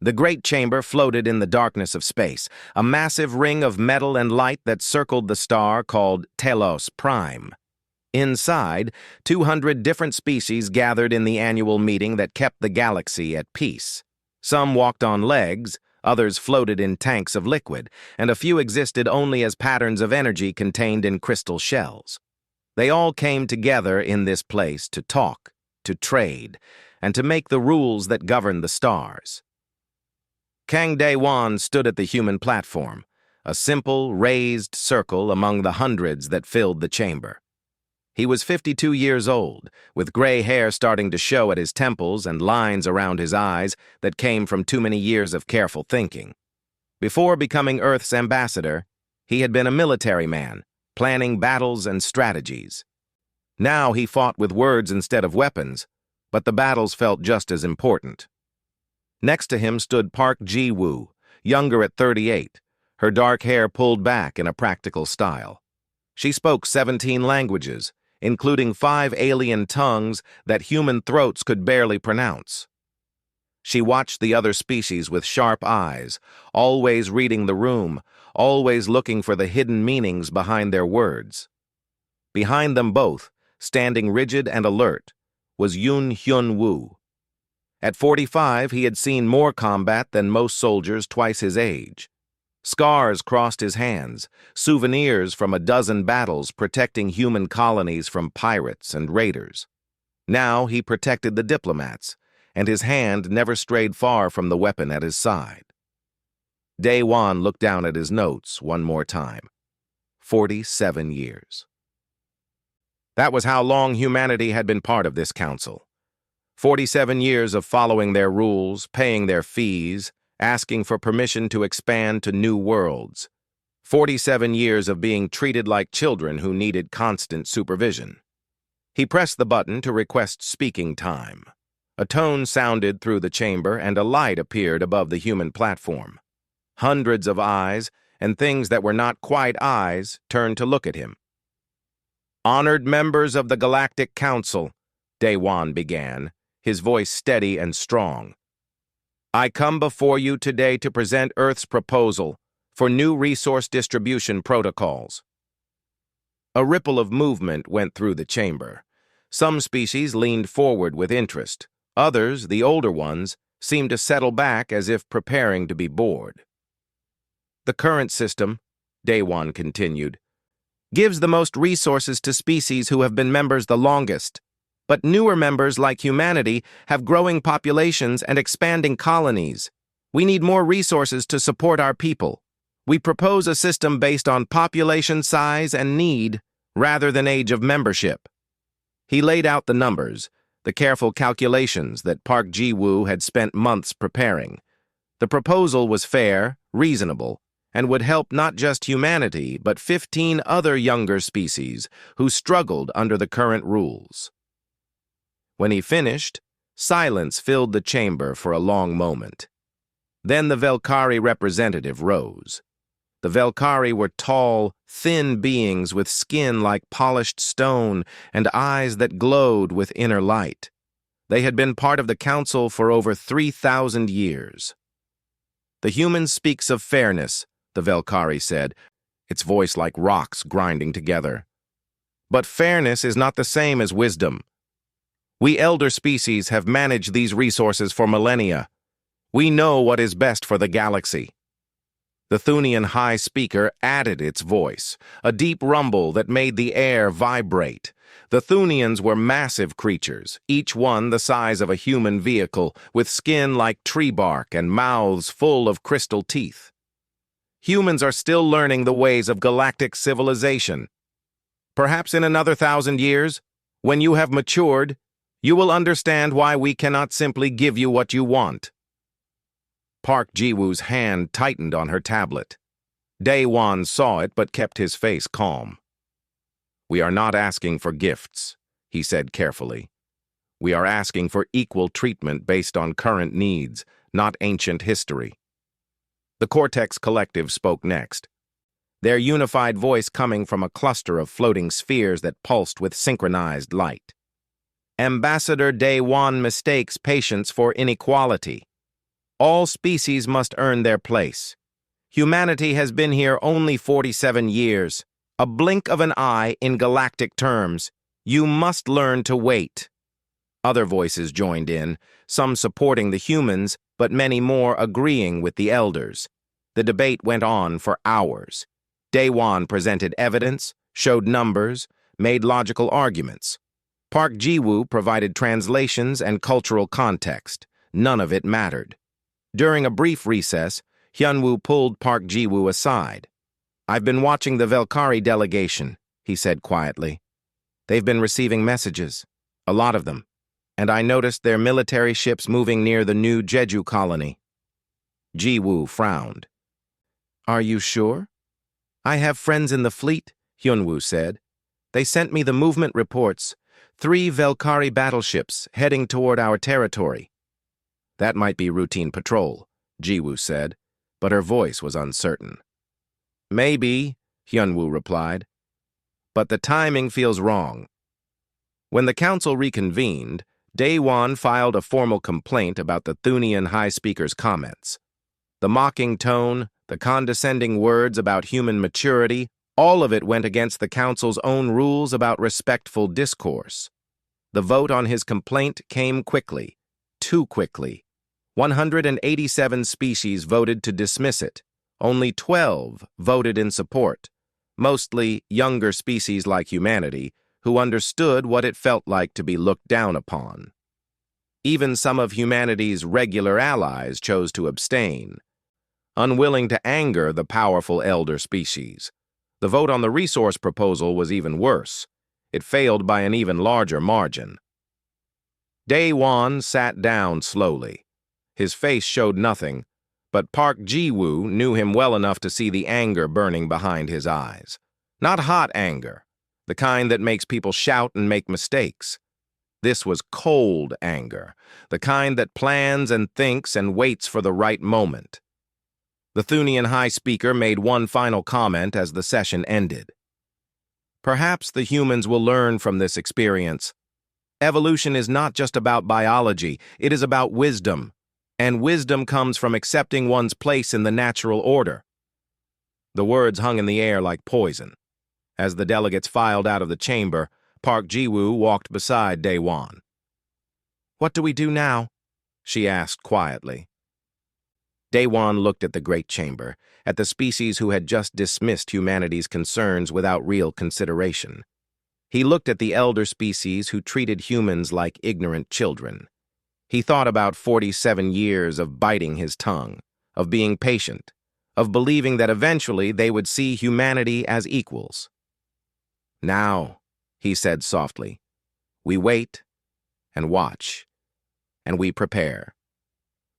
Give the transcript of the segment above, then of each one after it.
The great chamber floated in the darkness of space, a massive ring of metal and light that circled the star called Telos Prime. Inside, 200 different species gathered in the annual meeting that kept the galaxy at peace. Some walked on legs, others floated in tanks of liquid, and a few existed only as patterns of energy contained in crystal shells. They all came together in this place to talk, to trade, and to make the rules that govern the stars. Kang Dae-won stood at the human platform, a simple, raised circle among the hundreds that filled the chamber. He was 52 years old, with gray hair starting to show at his temples and lines around his eyes that came from too many years of careful thinking. Before becoming Earth's ambassador, he had been a military man, planning battles and strategies. Now he fought with words instead of weapons, but the battles felt just as important. Next to him stood Park Ji-woo, younger at 38, her dark hair pulled back in a practical style. She spoke 17 languages, including 5 alien tongues that human throats could barely pronounce. She watched the other species with sharp eyes, always reading the room, always looking for the hidden meanings behind their words. Behind them both, standing rigid and alert, was Yoon Hyun-woo. At 45, he had seen more combat than most soldiers twice his age. Scars crossed his hands, souvenirs from a dozen battles protecting human colonies from pirates and raiders. Now he protected the diplomats, and his hand never strayed far from the weapon at his side. Dae-won looked down at his notes one more time. 47 years. That was how long humanity had been part of this council. 47 years of following their rules, paying their fees, asking for permission to expand to new worlds. 47 years of being treated like children who needed constant supervision. He pressed the button to request speaking time. A tone sounded through the chamber and a light appeared above the human platform. Hundreds of eyes, and things that were not quite eyes, turned to look at him. "Honored members of the Galactic Council," Dae-won began, his voice steady and strong. "I come before you today to present Earth's proposal for new resource distribution protocols." A ripple of movement went through the chamber. Some species leaned forward with interest. Others, the older ones, seemed to settle back as if preparing to be bored. "The current system," Dae-won continued, "gives the most resources to species who have been members the longest. But newer members like humanity have growing populations and expanding colonies. We need more resources to support our people. We propose a system based on population size and need, rather than age of membership." He laid out the numbers, the careful calculations that Park Ji-woo had spent months preparing. The proposal was fair, reasonable, and would help not just humanity, but 15 other younger species who struggled under the current rules. When he finished, silence filled the chamber for a long moment. Then the Velkari representative rose. The Velkari were tall, thin beings with skin like polished stone and eyes that glowed with inner light. They had been part of the council for over 3,000 years. "The human speaks of fairness," the Velkari said, its voice like rocks grinding together. "But fairness is not the same as wisdom. We elder species have managed these resources for millennia. We know what is best for the galaxy." The Thunian High Speaker added its voice, a deep rumble that made the air vibrate. The Thunians were massive creatures, each one the size of a human vehicle, with skin like tree bark and mouths full of crystal teeth. "Humans are still learning the ways of galactic civilization. Perhaps in another 1,000 years, when you have matured, you will understand why we cannot simply give you what you want." Park Ji-woo's hand tightened on her tablet. Dae-won saw it but kept his face calm. "We are not asking for gifts," he said carefully. "We are asking for equal treatment based on current needs, not ancient history." The Cortex Collective spoke next, their unified voice coming from a cluster of floating spheres that pulsed with synchronized light. "Ambassador Dae-won mistakes patience for inequality. All species must earn their place. Humanity has been here only 47 years, a blink of an eye in galactic terms. You must learn to wait. Other voices joined in, some supporting the humans, but many more agreeing with the elders. The debate went on for hours. Daewon presented evidence, showed numbers, made logical arguments. Park Ji-woo provided translations and cultural context. None of it mattered. During a brief recess, Hyun-woo pulled Park Ji-woo aside. "I've been watching the Velkari delegation," he said quietly. "They've been receiving messages, a lot of them, and I noticed their military ships moving near the new Jeju colony." Ji-woo frowned. "Are you sure?" "I have friends in the fleet," Hyun-woo said. "They sent me the movement reports. 3 Velkari battleships heading toward our territory." "That might be routine patrol," Ji-woo said, but her voice was uncertain. "Maybe," Hyun-woo replied, "but the timing feels wrong." When the council reconvened, Daewon filed a formal complaint about the Thunian High Speaker's comments. The mocking tone, the condescending words about human maturity, all of it went against the council's own rules about respectful discourse. The vote on his complaint came quickly, too quickly. 187 species voted to dismiss it. Only 12 voted in support, mostly younger species like humanity, who understood what it felt like to be looked down upon. Even some of humanity's regular allies chose to abstain, unwilling to anger the powerful elder species. The vote on the resource proposal was even worse. It failed by an even larger margin. Daewon sat down slowly. His face showed nothing, but Park Ji-woo knew him well enough to see the anger burning behind his eyes. Not hot anger, the kind that makes people shout and make mistakes. This was cold anger, the kind that plans and thinks and waits for the right moment. The Thunian High Speaker made one final comment as the session ended. "Perhaps the humans will learn from this experience. Evolution is not just about biology, it is about wisdom. And wisdom comes from accepting one's place in the natural order." The words hung in the air like poison. As the delegates filed out of the chamber, Park Ji-woo walked beside Daewon. "What do we do now?" she asked quietly. Daewon looked at the great chamber, at the species who had just dismissed humanity's concerns without real consideration. He looked at the elder species who treated humans like ignorant children. He thought about 47 years of biting his tongue, of being patient, of believing that eventually they would see humanity as equals. "Now," he said softly, "we wait and watch, and we prepare."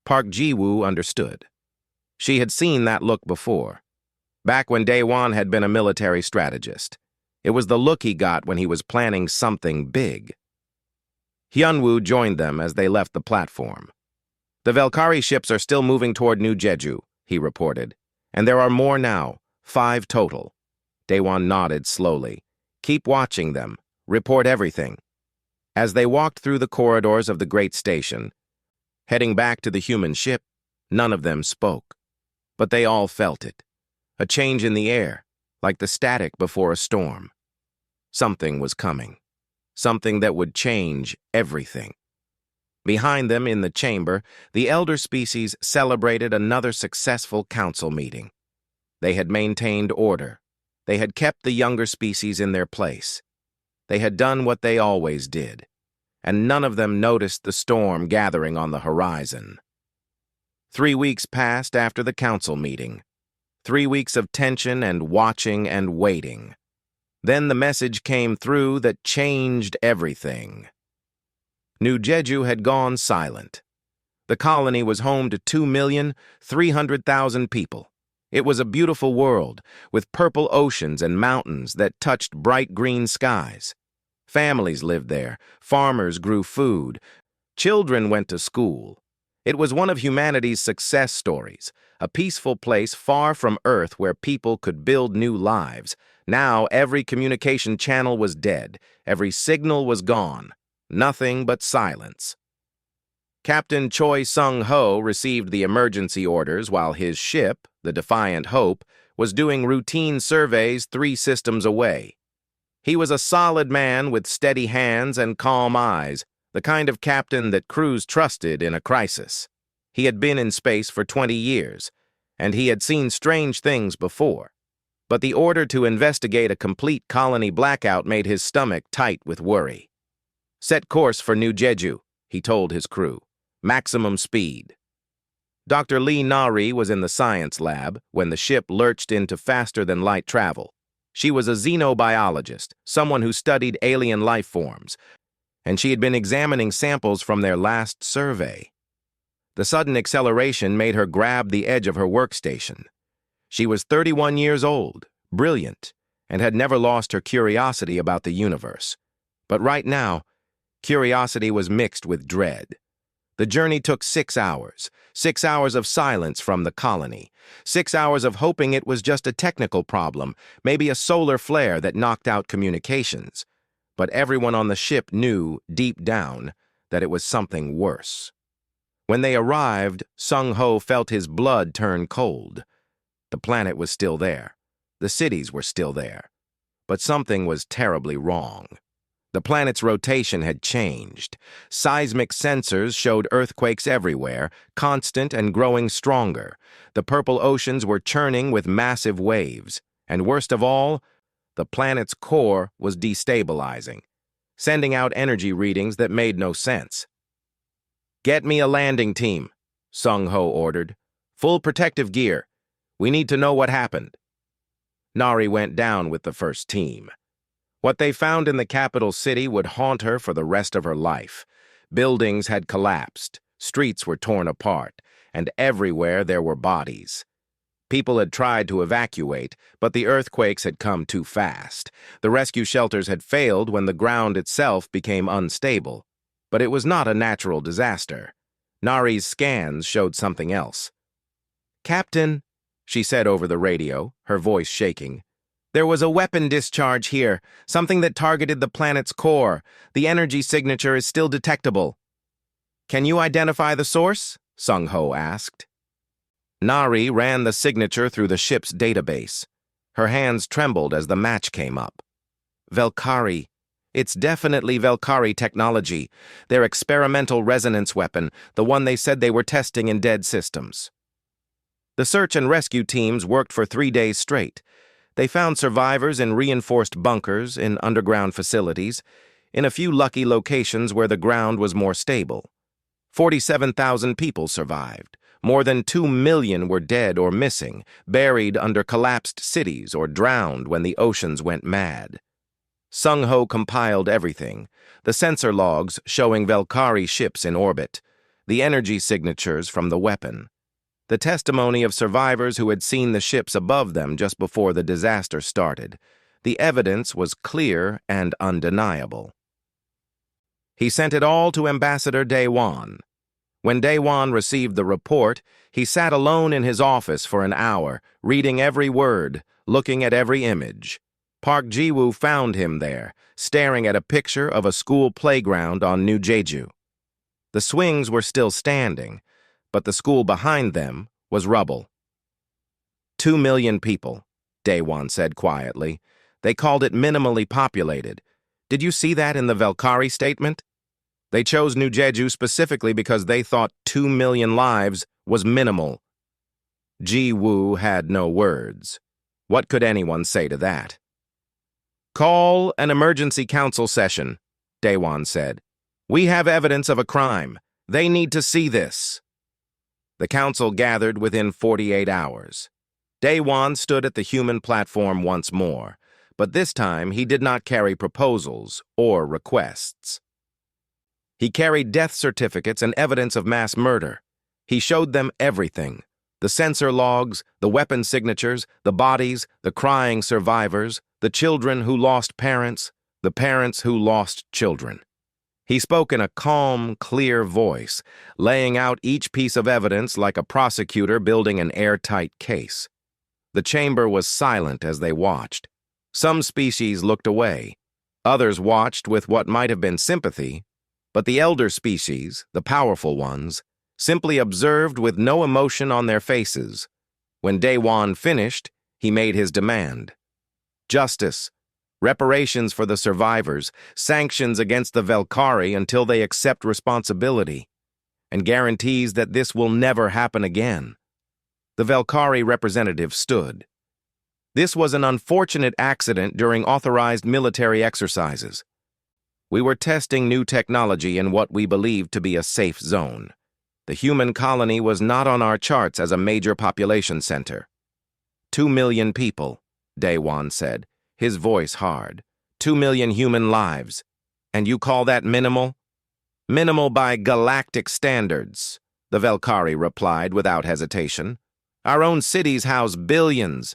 Park Ji-woo understood. She had seen that look before, back when Daewon had been a military strategist. It was the look he got when he was planning something big. Hyun-woo joined them as they left the platform. "The Velkari ships are still moving toward New Jeju," he reported. "And there are more now, 5 total." Daewon nodded slowly. "Keep watching them. Report everything." As they walked through the corridors of the great station, heading back to the human ship, none of them spoke. But they all felt it. A change in the air, like the static before a storm. Something was coming. Something that would change everything. Behind them in the chamber, the elder species celebrated another successful council meeting. They had maintained order. They had kept the younger species in their place. They had done what they always did, and none of them noticed the storm gathering on the horizon. 3 weeks passed after the council meeting. 3 weeks of tension and watching and waiting. Then the message came through that changed everything. New Jeju had gone silent. The colony was home to 2,300,000 people. It was a beautiful world, with purple oceans and mountains that touched bright green skies. Families lived there, farmers grew food, children went to school. It was one of humanity's success stories, a peaceful place far from Earth where people could build new lives. Now every communication channel was dead, every signal was gone, nothing but silence. Captain Choi Sung-ho received the emergency orders while his ship, the Defiant Hope, was doing routine surveys 3 systems away. He was a solid man with steady hands and calm eyes, the kind of captain that crews trusted in a crisis. He had been in space for 20 years, and he had seen strange things before. But the order to investigate a complete colony blackout made his stomach tight with worry. "Set course for New Jeju," he told his crew. "Maximum speed." Dr. Lee Nari was in the science lab when the ship lurched into faster-than-light travel. She was a xenobiologist, someone who studied alien life forms, and she had been examining samples from their last survey. The sudden acceleration made her grab the edge of her workstation. She was 31 years old, brilliant, and had never lost her curiosity about the universe. But right now, curiosity was mixed with dread. The journey took 6 hours, 6 hours of silence from the colony, 6 hours of hoping it was just a technical problem, maybe a solar flare that knocked out communications. But everyone on the ship knew, deep down, that it was something worse. When they arrived, Sung-ho felt his blood turn cold. The planet was still there. The cities were still there. But something was terribly wrong. The planet's rotation had changed. Seismic sensors showed earthquakes everywhere, constant and growing stronger. The purple oceans were churning with massive waves. And worst of all, the planet's core was destabilizing, sending out energy readings that made no sense. "Get me a landing team," Sung-ho ordered. "Full protective gear. We need to know what happened." Nari went down with the first team. What they found in the capital city would haunt her for the rest of her life. Buildings had collapsed, streets were torn apart, and everywhere there were bodies. People had tried to evacuate, but the earthquakes had come too fast. The rescue shelters had failed when the ground itself became unstable. But it was not a natural disaster. Nari's scans showed something else. "Captain," she said over the radio, her voice shaking, "there was a weapon discharge here, something that targeted the planet's core. The energy signature is still detectable." "Can you identify the source?" Sung-ho asked. Nari ran the signature through the ship's database. Her hands trembled as the match came up. "Velkari. It's definitely Velkari technology, their experimental resonance weapon, the one they said they were testing in dead systems." The search and rescue teams worked for 3 days straight. They found survivors in reinforced bunkers, in underground facilities, in a few lucky locations where the ground was more stable. 47,000 people survived. More than 2 million were dead or missing, buried under collapsed cities or drowned when the oceans went mad. Sung-ho compiled everything, the sensor logs showing Velkari ships in orbit, the energy signatures from the weapon, the testimony of survivors who had seen the ships above them just before the disaster started. The evidence was clear and undeniable. He sent it all to Ambassador Daewon. When Daewon received the report, he sat alone in his office for an hour, reading every word, looking at every image. Park Ji-woo found him there, staring at a picture of a school playground on New Jeju. The swings were still standing, but the school behind them was rubble. 2 million people, Daewon said quietly. They called it minimally populated. Did you see that in the Velkari statement? They chose New Jeju specifically because they thought 2 million lives was minimal. Ji-woo had no words. What could anyone say to that? "Call an emergency council session," Daewon said. "We have evidence of a crime. They need to see this." The council gathered within 48 hours. Daewon stood at the human platform once more, but this time he did not carry proposals or requests. He carried death certificates and evidence of mass murder. He showed them everything: the sensor logs, the weapon signatures, the bodies, the crying survivors, the children who lost parents, the parents who lost children. He spoke in a calm, clear voice, laying out each piece of evidence like a prosecutor building an airtight case. The chamber was silent as they watched. Some species looked away. Others watched with what might have been sympathy, But the elder species, the powerful ones, simply observed with no emotion on their faces. When Daewon finished, he made his demand. Justice, reparations for the survivors, sanctions against the Velkari until they accept responsibility, and guarantees that this will never happen again. The Velkari representative stood. This was an unfortunate accident during authorized military exercises. We were testing new technology in what we believed to be a safe zone. The human colony was not on our charts as a major population center. 2 million people, Daewon said, his voice hard. 2 million human lives. And you call that minimal? Minimal by galactic standards, the Velkari replied without hesitation. Our own cities house billions.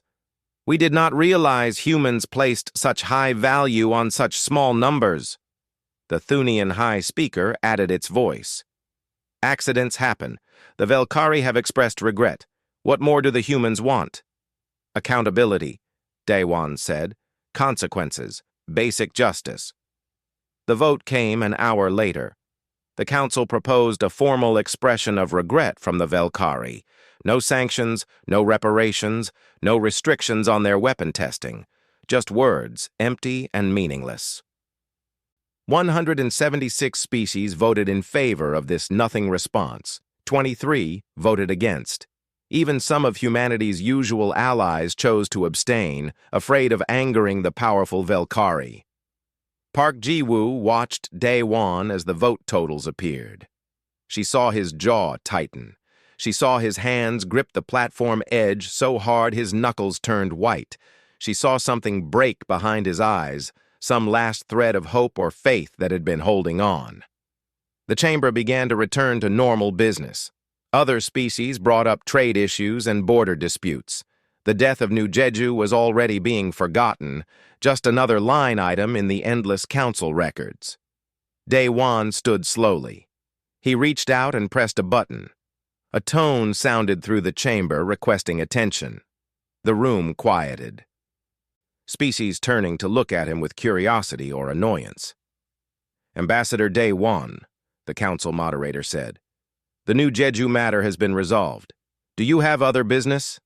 We did not realize humans placed such high value on such small numbers. The Thunian High Speaker added its voice. Accidents happen. The Velkari have expressed regret. What more do the humans want? Accountability, Daewon said. Consequences. Basic justice. The vote came an hour later. The council proposed a formal expression of regret from the Velkari. No sanctions, no reparations, no restrictions on their weapon testing. Just words, empty and meaningless. 176 species voted in favor of this nothing response. 23 voted against. Even some of humanity's usual allies chose to abstain, afraid of angering the powerful Velkari. Park Ji-woo watched Daewon as the vote totals appeared. She saw his jaw tighten. She saw his hands grip the platform edge so hard his knuckles turned white. She saw something break behind his eyes, some last thread of hope or faith that had been holding on. The chamber began to return to normal business. Other species brought up trade issues and border disputes. The death of New Jeju was already being forgotten, just another line item in the endless council records. Daewon stood slowly. He reached out and pressed a button. A tone sounded through the chamber requesting attention. The room quieted. Species turning to look at him with curiosity or annoyance. Ambassador Daewon, the council moderator said. The New Jeju matter has been resolved. Do you have other business?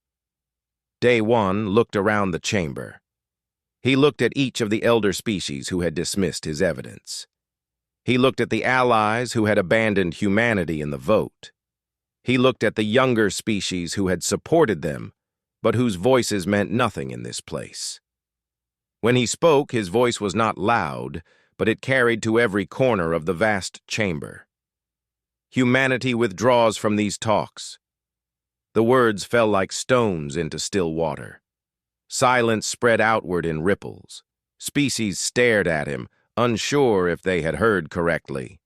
Daewon looked around the chamber. He looked at each of the elder species who had dismissed his evidence. He looked at the allies who had abandoned humanity in the vote. He looked at the younger species who had supported them, but whose voices meant nothing in this place. When he spoke, his voice was not loud, but it carried to every corner of the vast chamber. Humanity withdraws from these talks. The words fell like stones into still water. Silence spread outward in ripples. Species stared at him, unsure if they had heard correctly.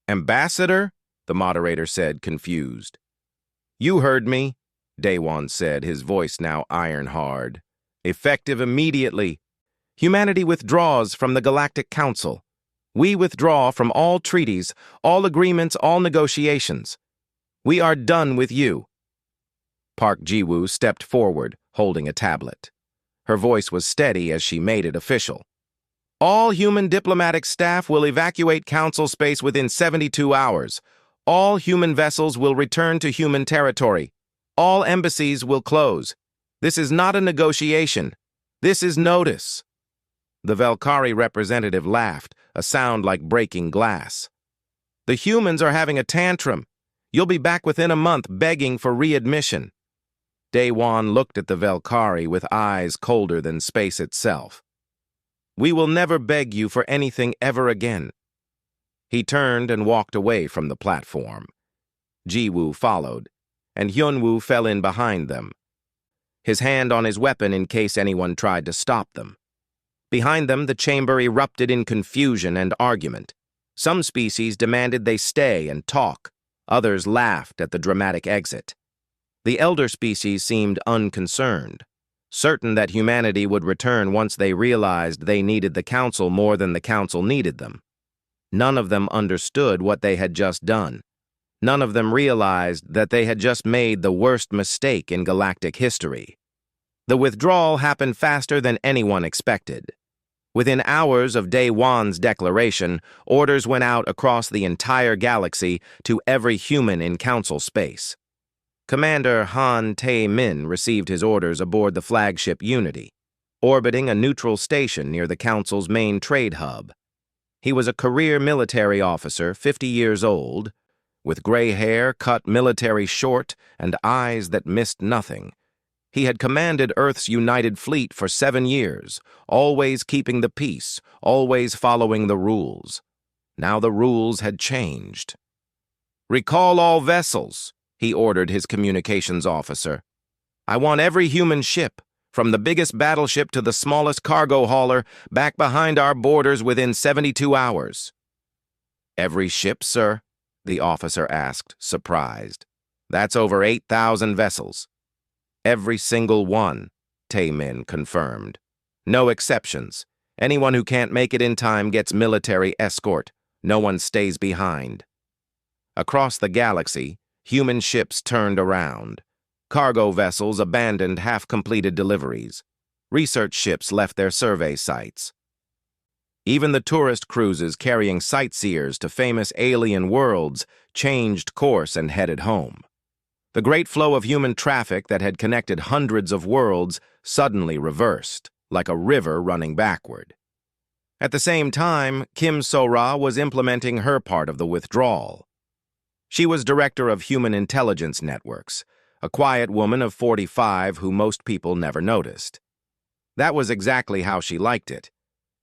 Ambassador? The moderator said, confused. You heard me, Daewon said, his voice now iron-hard. Effective immediately. Humanity withdraws from the Galactic Council. We withdraw from all treaties, all agreements, all negotiations. We are done with you. Park Ji-woo stepped forward, holding a tablet. Her voice was steady as she made it official. All human diplomatic staff will evacuate council space within 72 hours. All human vessels will return to human territory. All embassies will close. This is not a negotiation. This is notice. The Velkari representative laughed, a sound like breaking glass. The humans are having a tantrum. You'll be back within a month begging for readmission. Daewon looked at the Velkari with eyes colder than space itself. We will never beg you for anything ever again. He turned and walked away from the platform. Ji-woo followed, and Hyun-woo fell in behind them, his hand on his weapon in case anyone tried to stop them. Behind them, the chamber erupted in confusion and argument. Some species demanded they stay and talk. Others laughed at the dramatic exit. The elder species seemed unconcerned, certain that humanity would return once they realized they needed the council more than the council needed them. None of them understood what they had just done. None of them realized that they had just made the worst mistake in galactic history. The withdrawal happened faster than anyone expected. Within hours of Day Wan's declaration, orders went out across the entire galaxy to every human in Council space. Commander Han Tae-min received his orders aboard the flagship Unity, orbiting a neutral station near the Council's main trade hub. He was a career military officer, 50 years old, with gray hair cut military short and eyes that missed nothing. He had commanded Earth's United Fleet for 7 years, always keeping the peace, always following the rules. Now the rules had changed. "Recall all vessels," he ordered his communications officer. "I want every human ship, from the biggest battleship to the smallest cargo hauler, back behind our borders within 72 hours. "Every ship, sir?" the officer asked, surprised. "That's over 8,000 vessels." "Every single one," Tae-min confirmed. "No exceptions. Anyone who can't make it in time gets military escort. No one stays behind." Across the galaxy, human ships turned around. Cargo vessels abandoned half-completed deliveries. Research ships left their survey sites. Even the tourist cruises carrying sightseers to famous alien worlds changed course and headed home. The great flow of human traffic that had connected hundreds of worlds suddenly reversed, like a river running backward. At the same time, Kim So-ra was implementing her part of the withdrawal. She was director of Human Intelligence Networks, a quiet woman of 45 who most people never noticed. That was exactly how she liked it.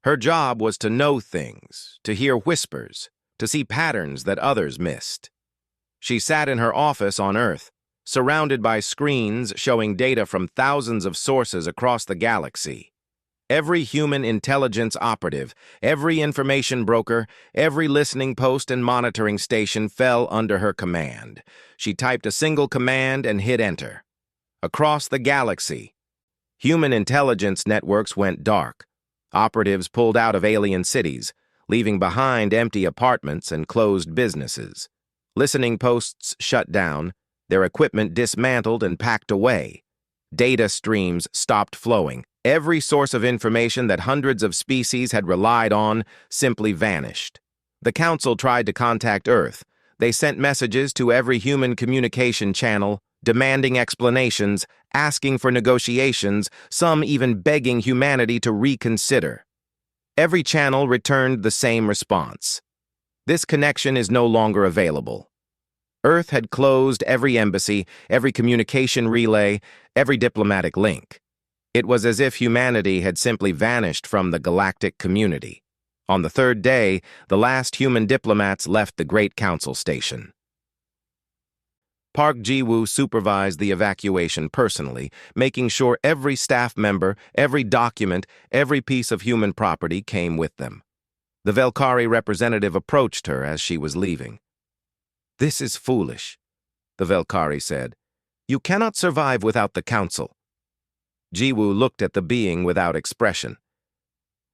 Her job was to know things, to hear whispers, to see patterns that others missed. She sat in her office on Earth, surrounded by screens showing data from thousands of sources across the galaxy. Every human intelligence operative, every information broker, every listening post and monitoring station fell under her command. She typed a single command and hit enter. Across the galaxy, human intelligence networks went dark. Operatives pulled out of alien cities, leaving behind empty apartments and closed businesses. Listening posts shut down, their equipment dismantled and packed away. Data streams stopped flowing. Every source of information that hundreds of species had relied on simply vanished. The Council tried to contact Earth. They sent messages to every human communication channel, demanding explanations, asking for negotiations, some even begging humanity to reconsider. Every channel returned the same response. "This connection is no longer available." Earth had closed every embassy, every communication relay, every diplomatic link. It was as if humanity had simply vanished from the galactic community. On the third day, the last human diplomats left the Great Council Station. Park Ji-woo supervised the evacuation personally, making sure every staff member, every document, every piece of human property came with them. The Velkari representative approached her as she was leaving. "This is foolish," the Velkari said. "You cannot survive without the Council." Ji-woo looked at the being without expression.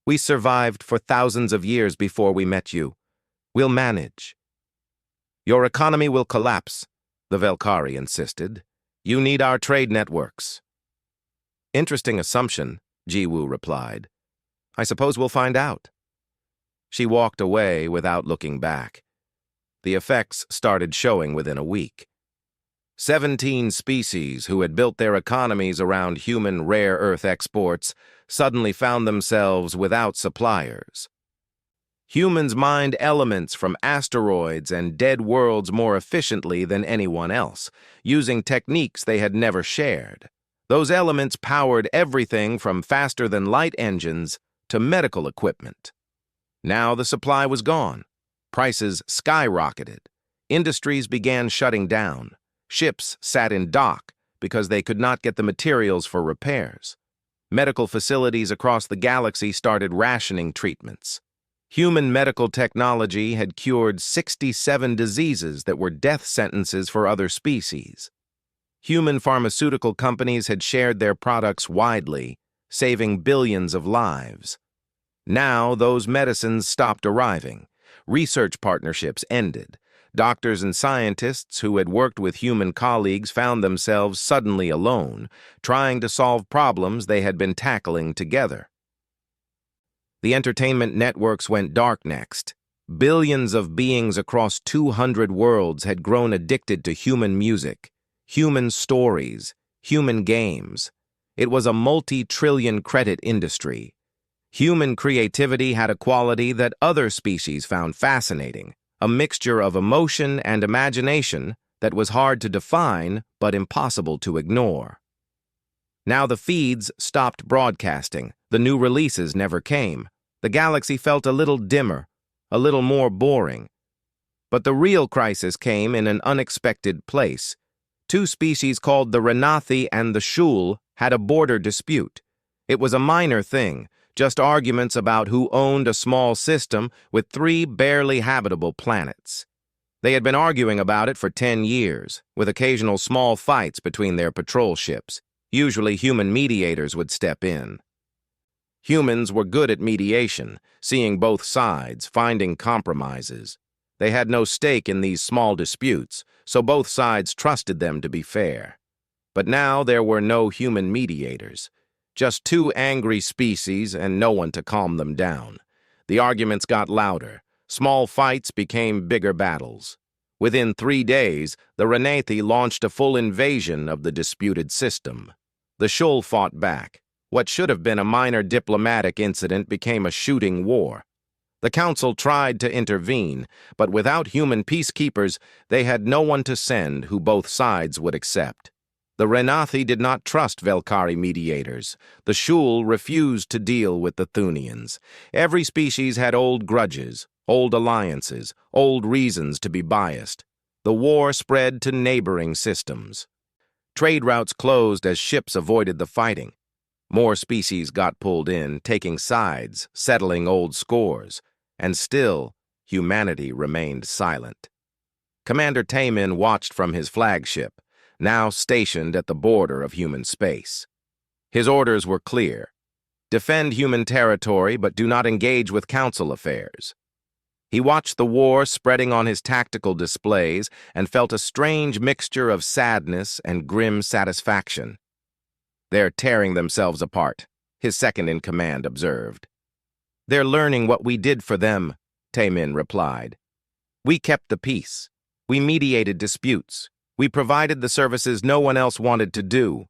"We survived for thousands of years before we met you. We'll manage." "Your economy will collapse," the Velkari insisted. "You need our trade networks." "Interesting assumption," Ji-woo replied. "I suppose we'll find out." She walked away without looking back. The effects started showing within a week. 17 species who had built their economies around human rare earth exports suddenly found themselves without suppliers. Humans mined elements from asteroids and dead worlds more efficiently than anyone else, using techniques they had never shared. Those elements powered everything from faster-than-light engines to medical equipment. Now the supply was gone. Prices skyrocketed. Industries began shutting down. Ships sat in dock because they could not get the materials for repairs. Medical facilities across the galaxy started rationing treatments. Human medical technology had cured 67 diseases that were death sentences for other species. Human pharmaceutical companies had shared their products widely, saving billions of lives. Now those medicines stopped arriving. Research partnerships ended. Doctors and scientists who had worked with human colleagues found themselves suddenly alone, trying to solve problems they had been tackling together. The entertainment networks went dark next. Billions of beings across 200 worlds had grown addicted to human music, human stories, human games. It was a multi-trillion credit industry. Human creativity had a quality that other species found fascinating, a mixture of emotion and imagination that was hard to define but impossible to ignore. Now the feeds stopped broadcasting. The new releases never came. The galaxy felt a little dimmer, a little more boring. But the real crisis came in an unexpected place. Two species called the Renathi and the Shul had a border dispute. It was a minor thing, just arguments about who owned a small system with 3 barely habitable planets. They had been arguing about it for 10 years, with occasional small fights between their patrol ships. Usually human mediators would step in. Humans were good at mediation, seeing both sides, finding compromises. They had no stake in these small disputes, so both sides trusted them to be fair. But now there were no human mediators, just 2 angry species and no one to calm them down. The arguments got louder. Small fights became bigger battles. Within 3 days, the Renathi launched a full invasion of the disputed system. The Shul fought back. What should have been a minor diplomatic incident became a shooting war. The Council tried to intervene, but without human peacekeepers, they had no one to send who both sides would accept. The Renathi did not trust Velkari mediators. The Shul refused to deal with the Thunians. Every species had old grudges, old alliances, old reasons to be biased. The war spread to neighboring systems. Trade routes closed as ships avoided the fighting. More species got pulled in, taking sides, settling old scores, and still, humanity remained silent. Commander Taemin watched from his flagship, now stationed at the border of human space. His orders were clear. Defend human territory, but do not engage with Council affairs. He watched the war spreading on his tactical displays and felt a strange mixture of sadness and grim satisfaction. "They're tearing themselves apart," his second-in-command observed. "They're learning what we did for them," Taemin replied. "We kept the peace. We mediated disputes. We provided the services no one else wanted to do.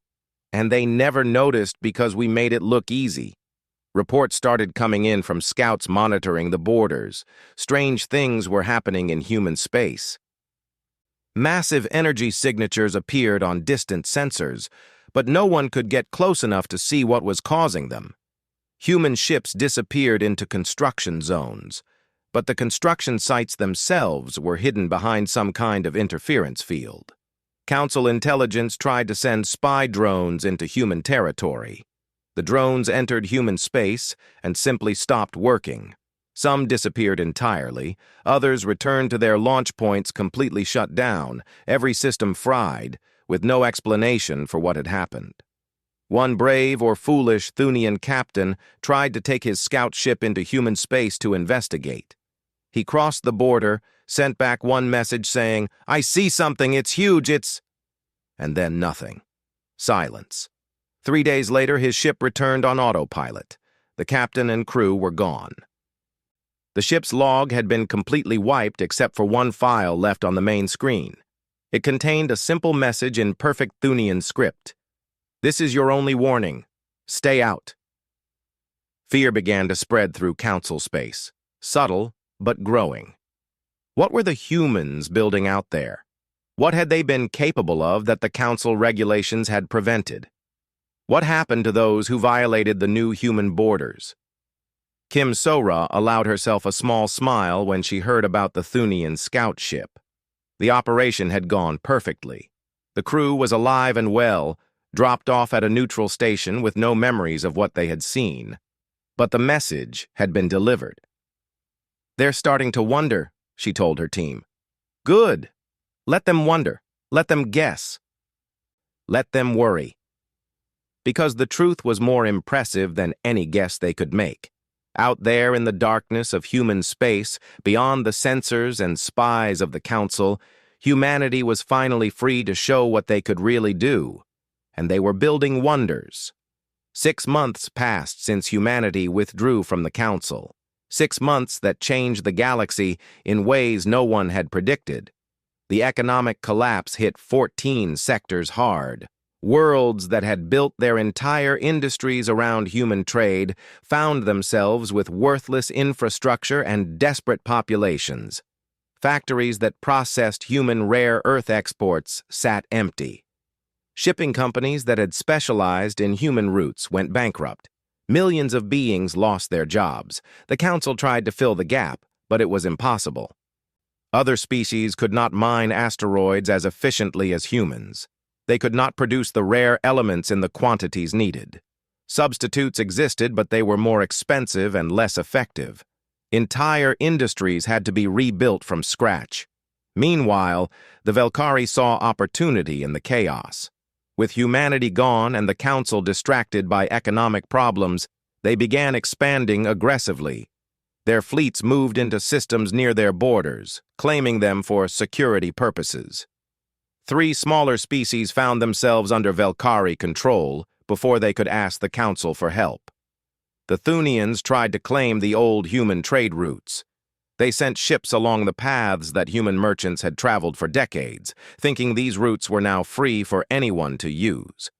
And they never noticed because we made it look easy." Reports started coming in from scouts monitoring the borders. Strange things were happening in human space. Massive energy signatures appeared on distant sensors, but no one could get close enough to see what was causing them. Human ships disappeared into construction zones, but the construction sites themselves were hidden behind some kind of interference field. Council intelligence tried to send spy drones into human territory. The drones entered human space and simply stopped working. Some disappeared entirely, others returned to their launch points completely shut down, every system fried, with no explanation for what had happened. One brave or foolish Thunian captain tried to take his scout ship into human space to investigate. He crossed the border, sent back one message saying, "I see something, it's huge, it's—" And then nothing. Silence. 3 days later, his ship returned on autopilot. The captain and crew were gone. The ship's log had been completely wiped except for one file left on the main screen. It contained a simple message in perfect Thunian script. "This is your only warning. Stay out." Fear began to spread through Council space, subtle but growing. What were the humans building out there? What had they been capable of that the Council regulations had prevented? What happened to those who violated the new human borders? Kim Sora allowed herself a small smile when she heard about the Thunian scout ship. The operation had gone perfectly. The crew was alive and well, dropped off at a neutral station with no memories of what they had seen. But the message had been delivered. "They're starting to wonder," she told her team. "Good. Let them wonder. Let them guess. Let them worry." Because the truth was more impressive than any guess they could make. Out there in the darkness of human space, beyond the censors and spies of the Council, humanity was finally free to show what they could really do, and they were building wonders. 6 months passed since humanity withdrew from the Council. 6 months that changed the galaxy in ways no one had predicted. The economic collapse hit 14 sectors hard. Worlds that had built their entire industries around human trade found themselves with worthless infrastructure and desperate populations. Factories that processed human rare earth exports sat empty. Shipping companies that had specialized in human routes went bankrupt. Millions of beings lost their jobs. The Council tried to fill the gap, but it was impossible. Other species could not mine asteroids as efficiently as humans. They could not produce the rare elements in the quantities needed. Substitutes existed, but they were more expensive and less effective. Entire industries had to be rebuilt from scratch. Meanwhile, the Velkari saw opportunity in the chaos. With humanity gone and the Council distracted by economic problems, they began expanding aggressively. Their fleets moved into systems near their borders, claiming them for security purposes. 3 smaller species found themselves under Velkari control before they could ask the Council for help. The Thunians tried to claim the old human trade routes. They sent ships along the paths that human merchants had traveled for decades, thinking these routes were now free for anyone to use.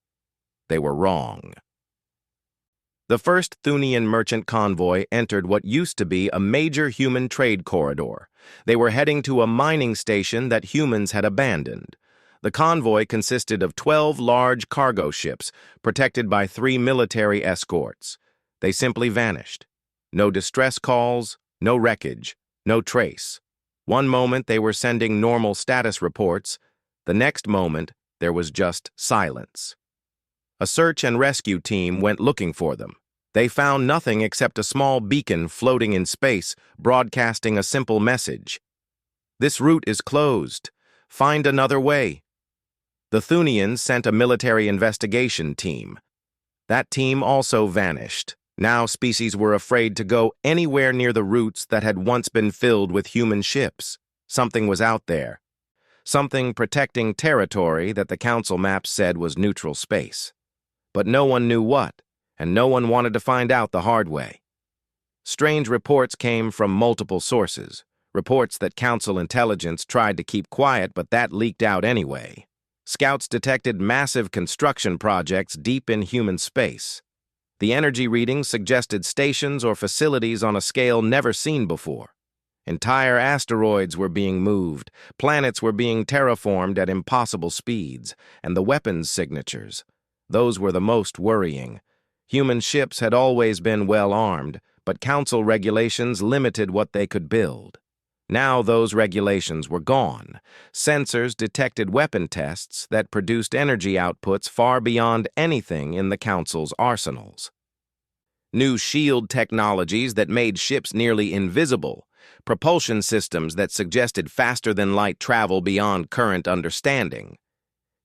They were wrong. The first Thunian merchant convoy entered what used to be a major human trade corridor. They were heading to a mining station that humans had abandoned. The convoy consisted of 12 large cargo ships, protected by 3 military escorts. They simply vanished. No distress calls, no wreckage. No trace. One moment they were sending normal status reports. The next moment there was just silence. A search and rescue team went looking for them. They found nothing except a small beacon floating in space, broadcasting a simple message. "This route is closed. Find another way." The Thunians sent a military investigation team. That team also vanished. Now species were afraid to go anywhere near the routes that had once been filled with human ships. Something was out there. Something protecting territory that the Council maps said was neutral space. But no one knew what, and no one wanted to find out the hard way. Strange reports came from multiple sources, reports that Council intelligence tried to keep quiet, but that leaked out anyway. Scouts detected massive construction projects deep in human space. The energy readings suggested stations or facilities on a scale never seen before. Entire asteroids were being moved, planets were being terraformed at impossible speeds, and the weapons signatures. Those were the most worrying. Human ships had always been well armed, but Council regulations limited what they could build. Now those regulations were gone. Sensors detected weapon tests that produced energy outputs far beyond anything in the Council's arsenals. New shield technologies that made ships nearly invisible, propulsion systems that suggested faster-than-light travel beyond current understanding.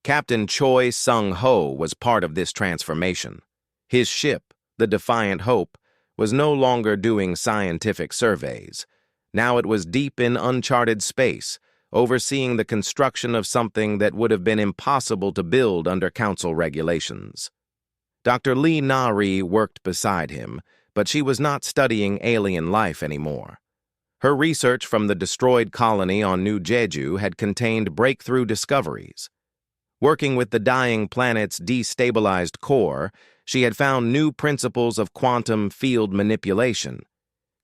Captain Choi Sung-ho was part of this transformation. His ship, the Defiant Hope, was no longer doing scientific surveys. Now it was deep in uncharted space, overseeing the construction of something that would have been impossible to build under Council regulations. Dr. Lee Na-ri worked beside him, but she was not studying alien life anymore. Her research from the destroyed colony on New Jeju had contained breakthrough discoveries. Working with the dying planet's destabilized core, she had found new principles of quantum field manipulation.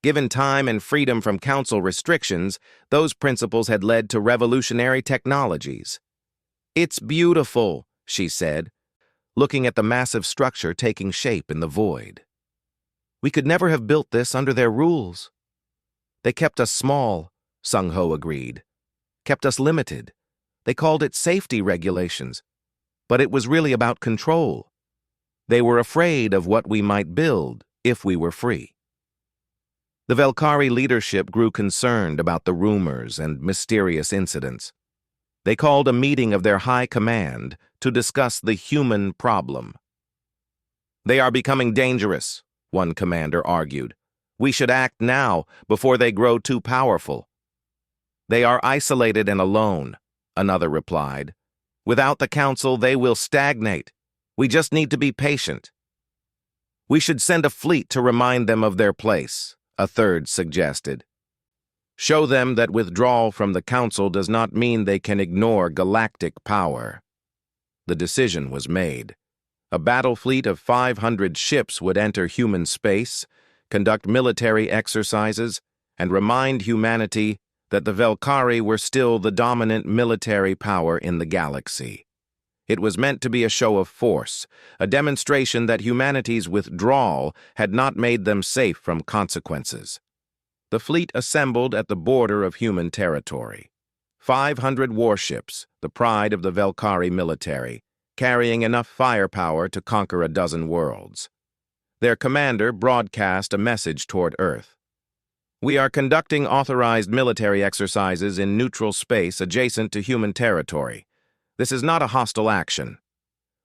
Given time and freedom from Council restrictions, those principles had led to revolutionary technologies. "It's beautiful," she said, looking at the massive structure taking shape in the void. "We could never have built this under their rules." "They kept us small," Sung-ho agreed. "Kept us limited. They called it safety regulations. But it was really about control. They were afraid of what we might build if we were free." The Velkari leadership grew concerned about the rumors and mysterious incidents. They called a meeting of their high command to discuss the human problem. "They are becoming dangerous," one commander argued. "We should act now, before they grow too powerful." "They are isolated and alone," another replied. "Without the Council, they will stagnate. We just need to be patient." We should send a fleet to remind them of their place, a third suggested. Show them that withdrawal from the Council does not mean they can ignore galactic power. The decision was made. A battle fleet of 500 ships would enter human space, conduct military exercises, and remind humanity that the Velkari were still the dominant military power in the galaxy. It was meant to be a show of force, a demonstration that humanity's withdrawal had not made them safe from consequences. The fleet assembled at the border of human territory. 500 warships, the pride of the Velkari military, carrying enough firepower to conquer a dozen worlds. Their commander broadcast a message toward Earth. We are conducting authorized military exercises in neutral space adjacent to human territory. This is not a hostile action.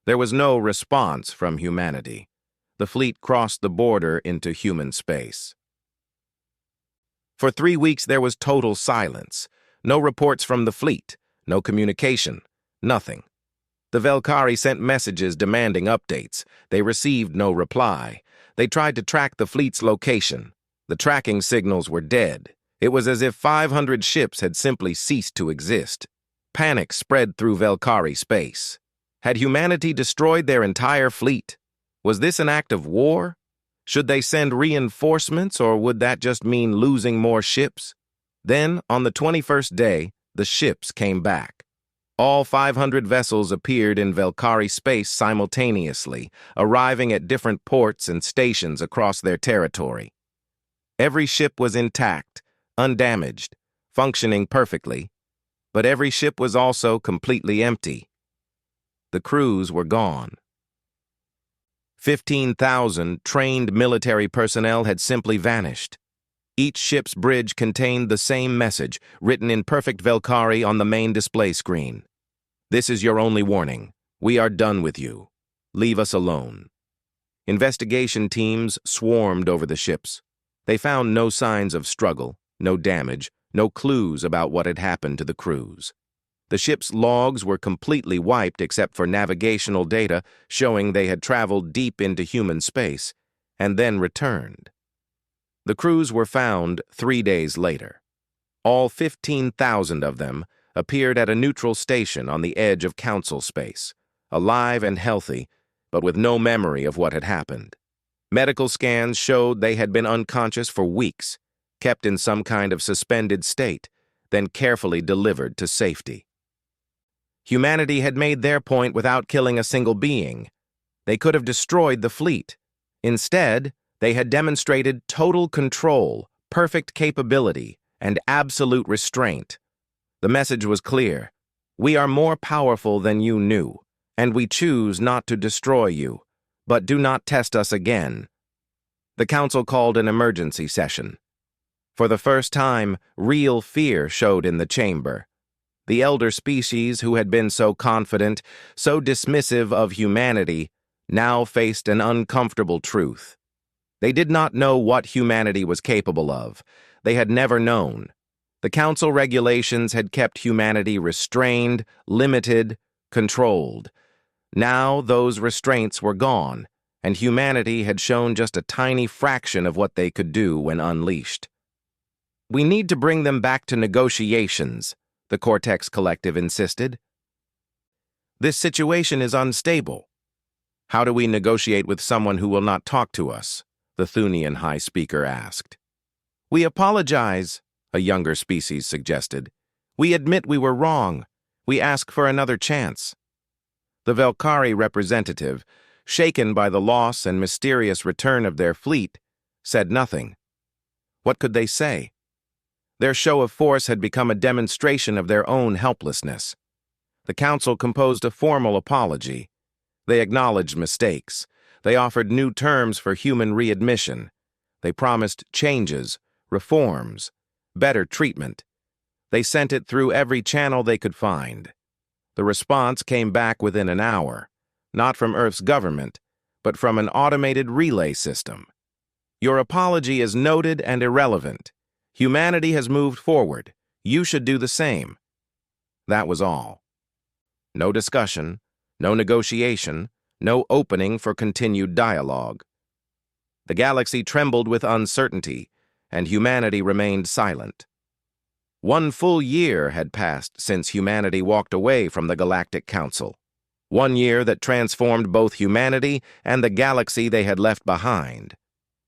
There was no response from humanity. The fleet crossed the border into human space. For 3 weeks there was total silence. No reports from the fleet, no communication, nothing. The Velkari sent messages demanding updates. They received no reply. They tried to track the fleet's location. The tracking signals were dead. It was as if 500 ships had simply ceased to exist. Panic spread through Velkari space. Had humanity destroyed their entire fleet? Was this an act of war? Should they send reinforcements, or would that just mean losing more ships? Then, on the 21st day, the ships came back. All 500 vessels appeared in Velkari space simultaneously, arriving at different ports and stations across their territory. Every ship was intact, undamaged, functioning perfectly, but every ship was also completely empty. The crews were gone. 15,000 trained military personnel had simply vanished. Each ship's bridge contained the same message, written in perfect Velkari on the main display screen. This is your only warning. We are done with you. Leave us alone. Investigation teams swarmed over the ships. They found no signs of struggle, no damage, no clues about what had happened to the crews. The ship's logs were completely wiped except for navigational data showing they had traveled deep into human space and then returned. The crews were found 3 days later. All 15,000 of them appeared at a neutral station on the edge of Council space, alive and healthy, but with no memory of what had happened. Medical scans showed they had been unconscious for weeks, kept in some kind of suspended state, then carefully delivered to safety. Humanity had made their point without killing a single being. They could have destroyed the fleet. Instead, they had demonstrated total control, perfect capability, and absolute restraint. The message was clear. We are more powerful than you knew, and we choose not to destroy you, but do not test us again. The Council called an emergency session. For the first time, real fear showed in the chamber. The elder species who had been so confident, so dismissive of humanity, now faced an uncomfortable truth. They did not know what humanity was capable of. They had never known. The Council regulations had kept humanity restrained, limited, controlled. Now those restraints were gone, and humanity had shown just a tiny fraction of what they could do when unleashed. We need to bring them back to negotiations, the Cortex Collective insisted. This situation is unstable. How do we negotiate with someone who will not talk to us? The Thunian High Speaker asked. We apologize, a younger species suggested. We admit we were wrong. We ask for another chance. The Velkari representative, shaken by the loss and mysterious return of their fleet, said nothing. What could they say? Their show of force had become a demonstration of their own helplessness. The Council composed a formal apology. They acknowledged mistakes. They offered new terms for human readmission. They promised changes, reforms, better treatment. They sent it through every channel they could find. The response came back within an hour, not from Earth's government, but from an automated relay system. Your apology is noted and irrelevant. Humanity has moved forward. You should do the same. That was all. No discussion, no negotiation, no opening for continued dialogue. The galaxy trembled with uncertainty, and humanity remained silent. 1 full year had passed since humanity walked away from the Galactic Council. 1 year that transformed both humanity and the galaxy they had left behind.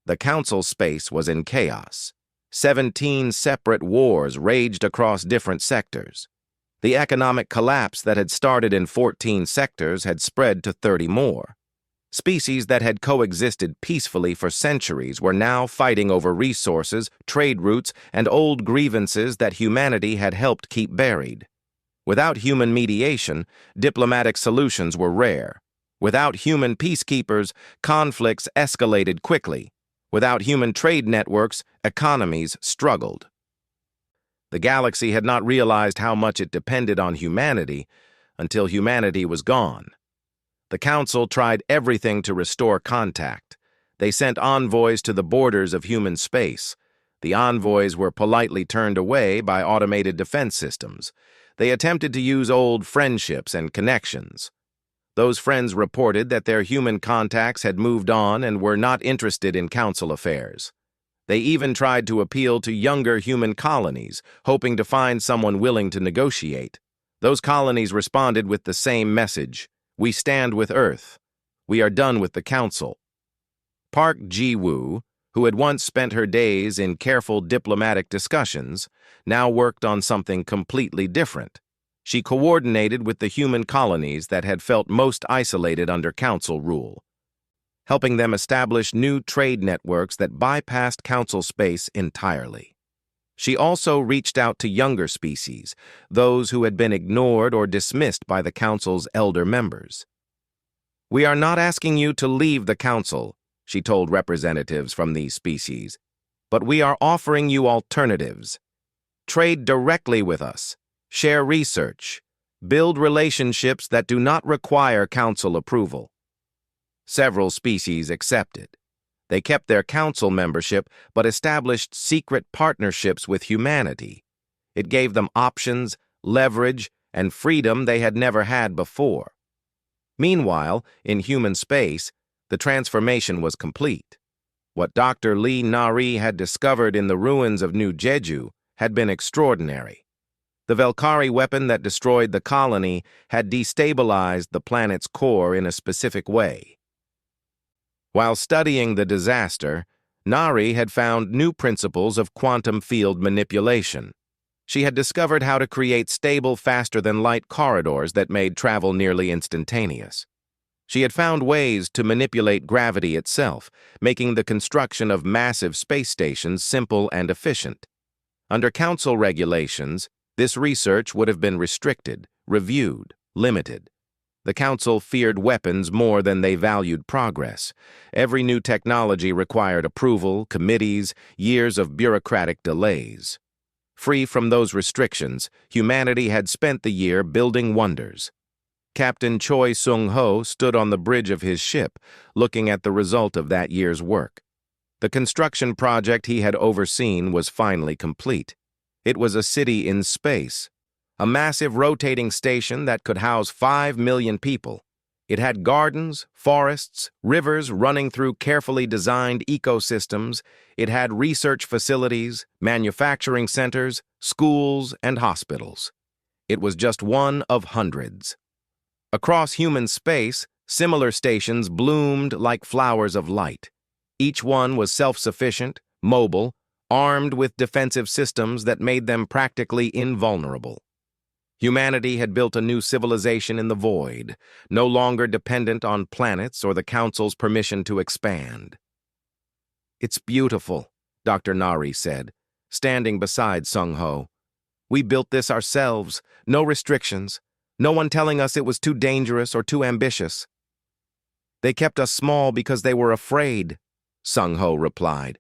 The Council space was in chaos. 17 separate wars raged across different sectors. The economic collapse that had started in 14 sectors had spread to 30 more. Species that had coexisted peacefully for centuries were now fighting over resources, trade routes, and old grievances that humanity had helped keep buried. Without human mediation, diplomatic solutions were rare. Without human peacekeepers, conflicts escalated quickly. Without human trade networks, economies struggled. The galaxy had not realized how much it depended on humanity until humanity was gone. The Council tried everything to restore contact. They sent envoys to the borders of human space. The envoys were politely turned away by automated defense systems. They attempted to use old friendships and connections. Those friends reported that their human contacts had moved on and were not interested in Council affairs. They even tried to appeal to younger human colonies, hoping to find someone willing to negotiate. Those colonies responded with the same message: "We stand with Earth. We are done with the Council." Park Ji-woo, who had once spent her days in careful diplomatic discussions, now worked on something completely different. She coordinated with the human colonies that had felt most isolated under Council rule, helping them establish new trade networks that bypassed Council space entirely. She also reached out to younger species, those who had been ignored or dismissed by the Council's elder members. "We are not asking you to leave the Council," she told representatives from these species, "but we are offering you alternatives. Trade directly with us, share research, build relationships that do not require Council approval." Several species accepted. They kept their Council membership but established secret partnerships with humanity. It gave them options, leverage, and freedom they had never had before. Meanwhile, in human space, the transformation was complete. What Dr. Lee Nari had discovered in the ruins of New Jeju had been extraordinary. The Velkari weapon that destroyed the colony had destabilized the planet's core in a specific way. While studying the disaster, Nari had found new principles of quantum field manipulation. She had discovered how to create stable, faster-than-light corridors that made travel nearly instantaneous. She had found ways to manipulate gravity itself, making the construction of massive space stations simple and efficient. Under Council regulations, this research would have been restricted, reviewed, limited. The Council feared weapons more than they valued progress. Every new technology required approval, committees, years of bureaucratic delays. Free from those restrictions, humanity had spent the year building wonders. Captain Choi Sung-ho stood on the bridge of his ship, looking at the result of that year's work. The construction project he had overseen was finally complete. It was a city in space, a massive rotating station that could house 5 million people. It had gardens, forests, rivers running through carefully designed ecosystems. It had research facilities, manufacturing centers, schools, and hospitals. It was just one of hundreds. Across human space, similar stations bloomed like flowers of light. Each one was self-sufficient, mobile, armed with defensive systems that made them practically invulnerable. Humanity had built a new civilization in the void, no longer dependent on planets or the Council's permission to expand. "It's beautiful," Dr. Nari said, standing beside Sung-ho. "We built this ourselves, no restrictions, no one telling us it was too dangerous or too ambitious." "They kept us small because they were afraid," Sung-ho replied.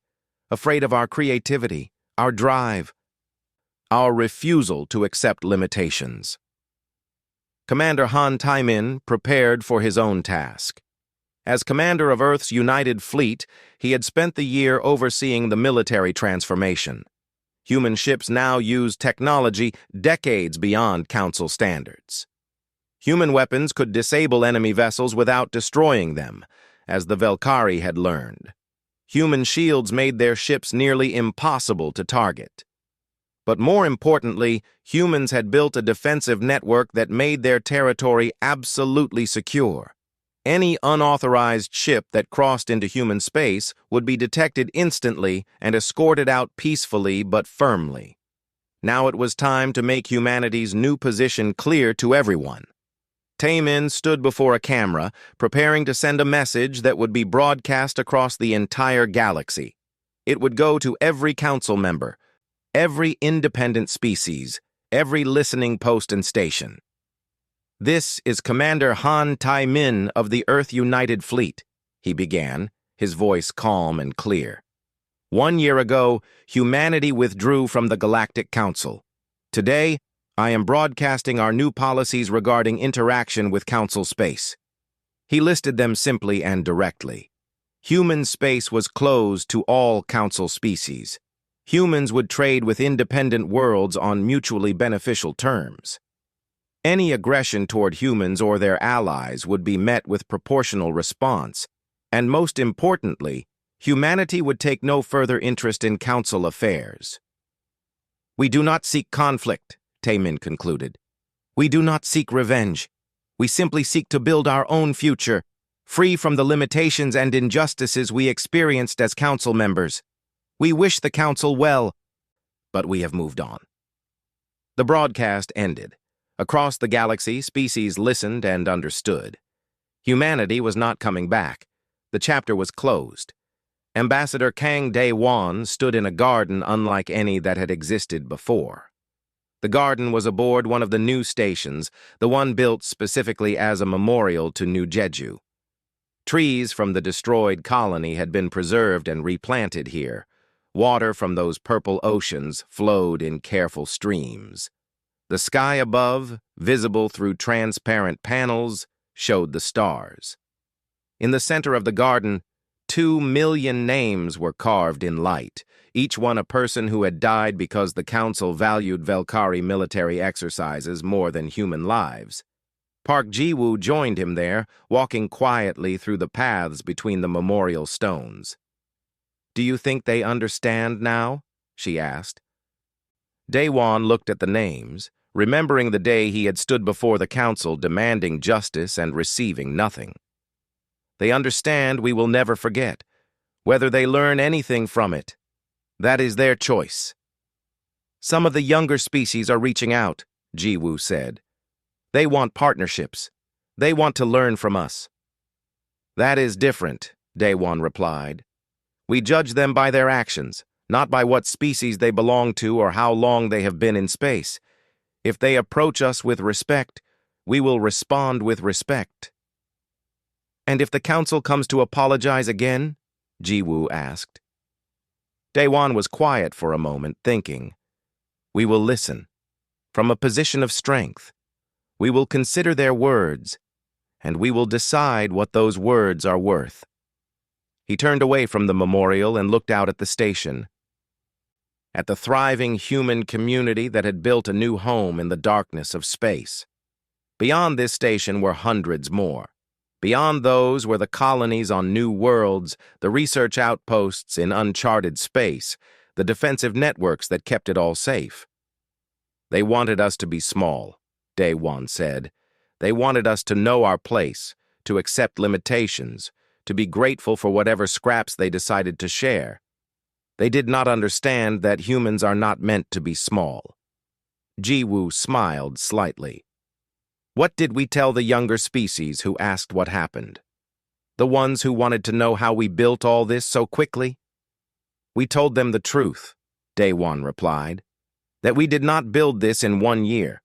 "Afraid of our creativity, our drive, our refusal to accept limitations." Commander Han Taimin prepared for his own task. As commander of Earth's United Fleet, he had spent the year overseeing the military transformation. Human ships now used technology decades beyond Council standards. Human weapons could disable enemy vessels without destroying them, as the Velkari had learned. Human shields made their ships nearly impossible to target. But more importantly, humans had built a defensive network that made their territory absolutely secure. Any unauthorized ship that crossed into human space would be detected instantly and escorted out peacefully but firmly. Now it was time to make humanity's new position clear to everyone. Taemin stood before a camera, preparing to send a message that would be broadcast across the entire galaxy. It would go to every council member, every independent species, every listening post and station. "This is Commander Han Taemin of the Earth United Fleet," he began, his voice calm and clear. "1 year ago, humanity withdrew from the Galactic Council. Today, I am broadcasting our new policies regarding interaction with Council space." He listed them simply and directly. Human space was closed to all Council species. Humans would trade with independent worlds on mutually beneficial terms. Any aggression toward humans or their allies would be met with proportional response, and most importantly, humanity would take no further interest in Council affairs. "We do not seek conflict," Taemin concluded. "We do not seek revenge. We simply seek to build our own future, free from the limitations and injustices we experienced as Council members. We wish the Council well, but we have moved on." The broadcast ended. Across the galaxy, species listened and understood. Humanity was not coming back. The chapter was closed. Ambassador Kang Dae-won stood in a garden unlike any that had existed before. The garden was aboard one of the new stations, the one built specifically as a memorial to New Jeju. Trees from the destroyed colony had been preserved and replanted here. Water from those purple oceans flowed in careful streams. The sky above, visible through transparent panels, showed the stars. In the center of the garden, 2 million names were carved in light, each one a person who had died because the Council valued Velkari military exercises more than human lives. Park Ji-woo joined him there, walking quietly through the paths between the memorial stones. "Do you think they understand now?" she asked. Dae-won looked at the names, remembering the day he had stood before the Council demanding justice and receiving nothing. "They understand we will never forget. Whether they learn anything from it, that is their choice." "Some of the younger species are reaching out," Ji-woo said. "They want partnerships. They want to learn from us." "That is different," Dae-won replied. "We judge them by their actions, not by what species they belong to or how long they have been in space. If they approach us with respect, we will respond with respect." "And if the Council comes to apologize again?" Ji-woo asked. Dae-won was quiet for a moment, thinking. "We will listen. From a position of strength. We will consider their words, and we will decide what those words are worth." He turned away from the memorial and looked out at the station, at the thriving human community that had built a new home in the darkness of space. Beyond this station were hundreds more. Beyond those were the colonies on new worlds, the research outposts in uncharted space, the defensive networks that kept it all safe. "They wanted us to be small," Dae-won said. "They wanted us to know our place, to accept limitations, to be grateful for whatever scraps they decided to share. They did not understand that humans are not meant to be small." Ji-woo smiled slightly. "What did we tell the younger species who asked what happened? The ones who wanted to know how we built all this so quickly?" "We told them the truth," Dae-won replied. "That we did not build this in 1 year.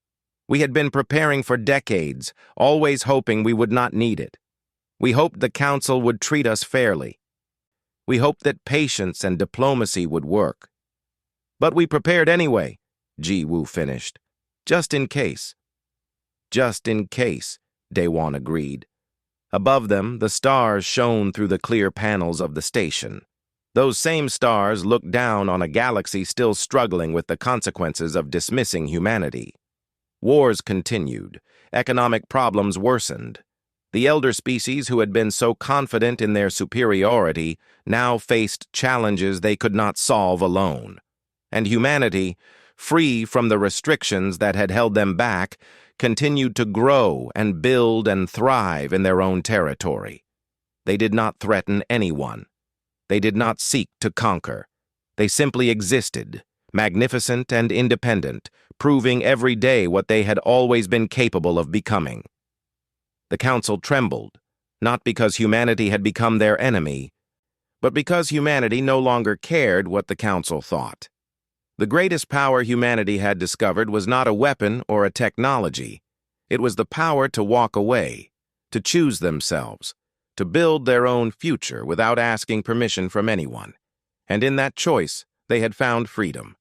We had been preparing for decades, always hoping we would not need it. We hoped the Council would treat us fairly. We hoped that patience and diplomacy would work. But we prepared anyway," Ji-woo finished. "Just in case." "Just in case," Dae-won agreed. Above them, the stars shone through the clear panels of the station. Those same stars looked down on a galaxy still struggling with the consequences of dismissing humanity. Wars continued. Economic problems worsened. The elder species who had been so confident in their superiority now faced challenges they could not solve alone. And humanity, free from the restrictions that had held them back, continued to grow and build and thrive in their own territory. They did not threaten anyone. They did not seek to conquer. They simply existed, magnificent and independent, proving every day what they had always been capable of becoming. The Council trembled, not because humanity had become their enemy, but because humanity no longer cared what the Council thought. The greatest power humanity had discovered was not a weapon or a technology. It was the power to walk away, to choose themselves, to build their own future without asking permission from anyone. And in that choice, they had found freedom.